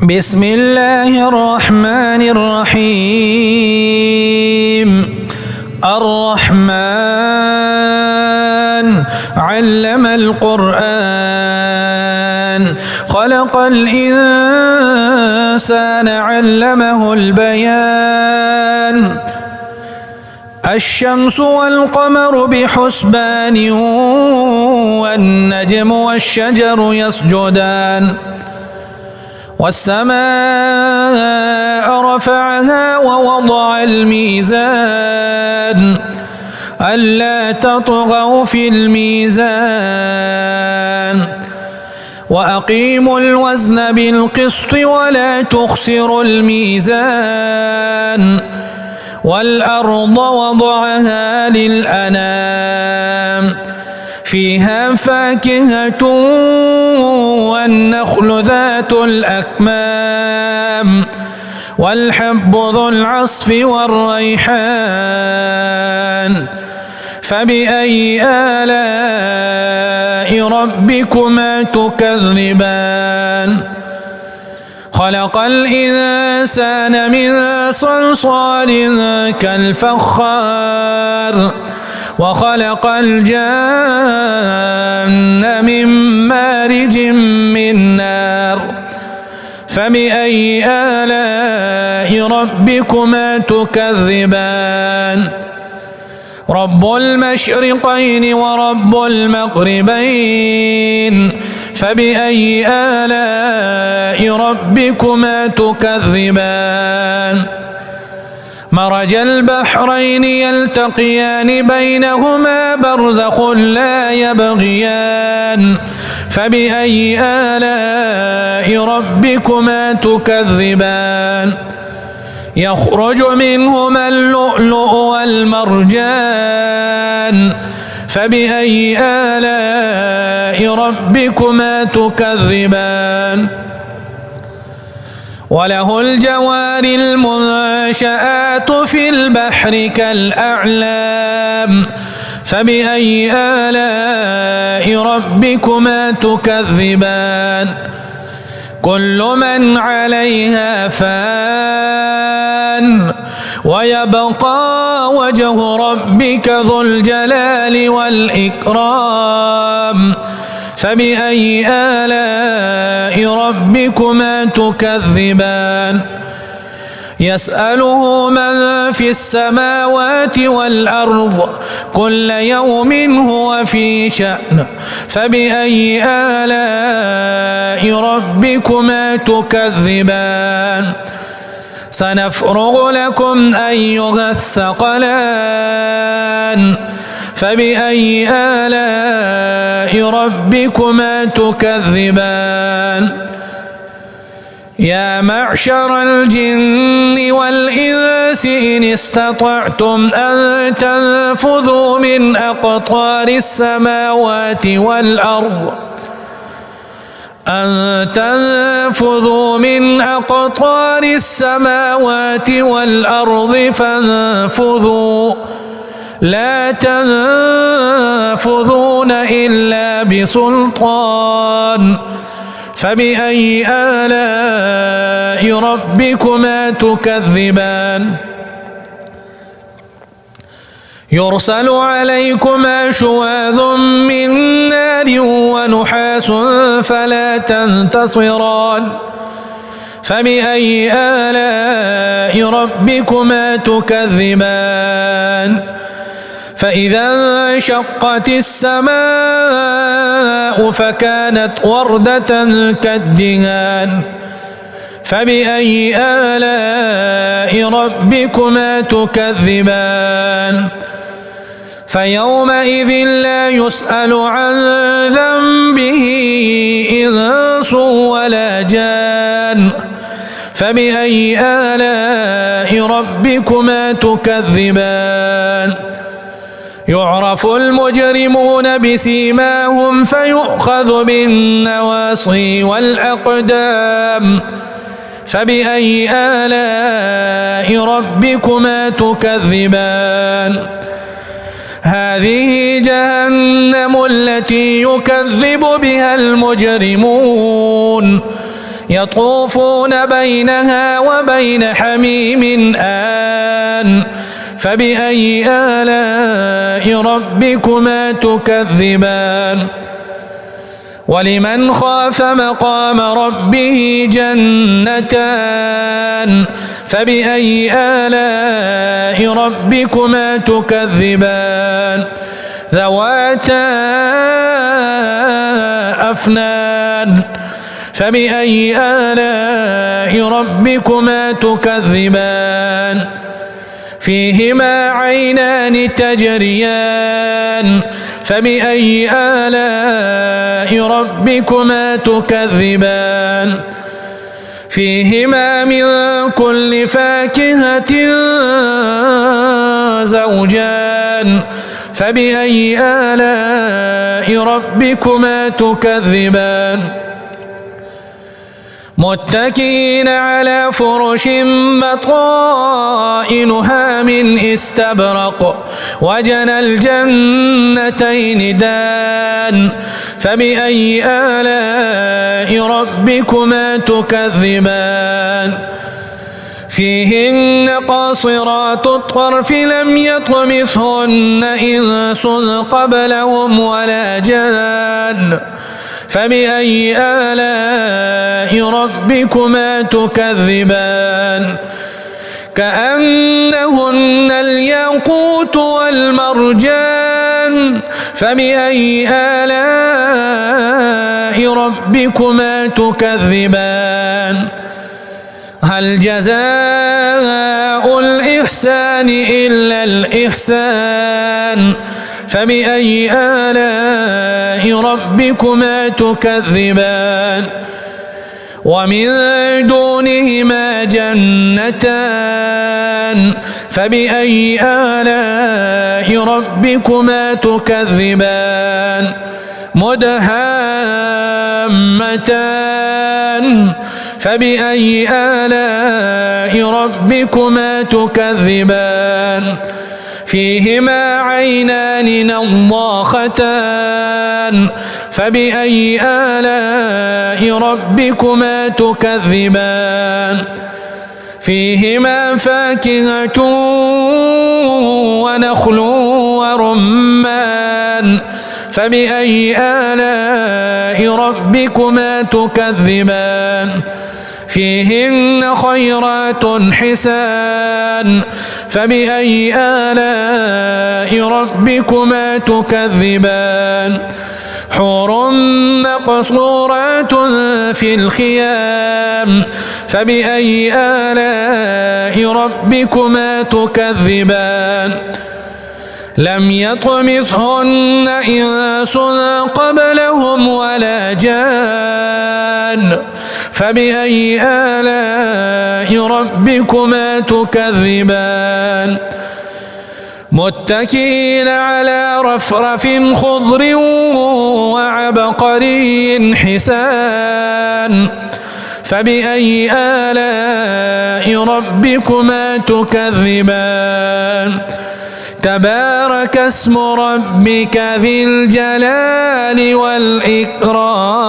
بسم الله الرحمن الرحيم. الرحمن علم القرآن خلق الإنسان علمه البيان. الشمس والقمر بحسبان والنجم والشجر يسجدان. والسماء رفعها ووضع الميزان ألا تطغوا في الميزان وأقيموا الوزن بالقسط ولا تخسروا الميزان. والأرض وضعها للأنام فيها فاكهة والنخل ذات الأكمام والحب ذو العصف والريحان. فبأي آلاء ربكما تكذبان؟ خلق الإنسان من صلصال كالفخار وخلق الجان من مارج من نار. فبأي آلاء ربكما تكذبان؟ رب المشرقين ورب المغربين. فبأي آلاء ربكما تكذبان؟ مرج البحرين يلتقيان بينهما برزخ لا يبغيان. فبأي آلاء ربكما تكذبان؟ يخرج منهما اللؤلؤ والمرجان. فبأي آلاء ربكما تكذبان؟ وله الجوار المنشآت في البحر كالأعلام. فبأي آلاء ربكما تكذبان؟ كل من عليها فان ويبقى وجه ربك ذو الجلال والإكرام. فبأي آلاء ربكما تكذبان؟ يسأله من في السماوات والأرض كل يوم هو في شأن. فبأي آلاء ربكما تكذبان؟ سنفرغ لكم أيها الثقلان. فبأي آلاء ربكما تكذبان؟ يا معشر الجن والإنس إن استطعتم أن تنفذوا من أقطار السماوات والأرض فانفذوا لا تنفذون إلا بسلطان. فبأي آلاء ربكما تكذبان؟ يرسل عليكما شواظ من نار ونحاس فلا تنتصران. فبأي آلاء ربكما تكذبان؟ فإذا انشقت السماء فكانت وردة كالدهان. فبأي آلاء ربكما تكذبان؟ فيومئذ لا يسأل عن ذنبه إنس ولا جان. فبأي آلاء ربكما تكذبان؟ يعرف المجرمون بسيماهم فيؤخذ بالنواصي والأقدام. فبأي آلاء ربكما تكذبان؟ هذه جهنم التي يكذب بها المجرمون يطوفون بينها وبين حميم آن فبأي آلاء ربكما تكذبان ولمن خاف مقام ربه جنتان فبأي آلاء ربكما تكذبان ذواتا أفنان فبأي آلاء ربكما تكذبان فيهما عينان تجريان فبأي آلاء ربكما تكذبان فيهما من كل فاكهة زوجان فبأي آلاء ربكما تكذبان متكئين على فرش بطائنها من استبرق وجنى الجنتين دان فبأي آلاء ربكما تكذبان فيهن قاصرات الطرف لم يطمثهن إنس قبلهم ولا جان فبأي آلاء ربكما تكذبان كأنهن الياقوت والمرجان فبأي آلاء ربكما تكذبان هل جزاء الإحسان إلا الإحسان فبأي آلاء ربكما تكذبان ومن دونهما جنتان فبأي آلاء ربكما تكذبان مدهامتان فبأي آلاء ربكما تكذبان فيهما عينان نضاختان فبأي آلاء ربكما تكذبان فيهما فاكهة ونخل ورمان فبأي آلاء ربكما تكذبان فيهن خيرات حسان فبأي آلاء ربكما تكذبان حور مقصورات في الخيام فبأي آلاء ربكما تكذبان لم يطمثهن إنس قبلهم ولا جان فبأي آلاء ربكما تكذبان متكئين على رفرف خضر وعبقري حسان فبأي آلاء ربكما تكذبان تبارك اسم ربك ذي الجلال والإكرام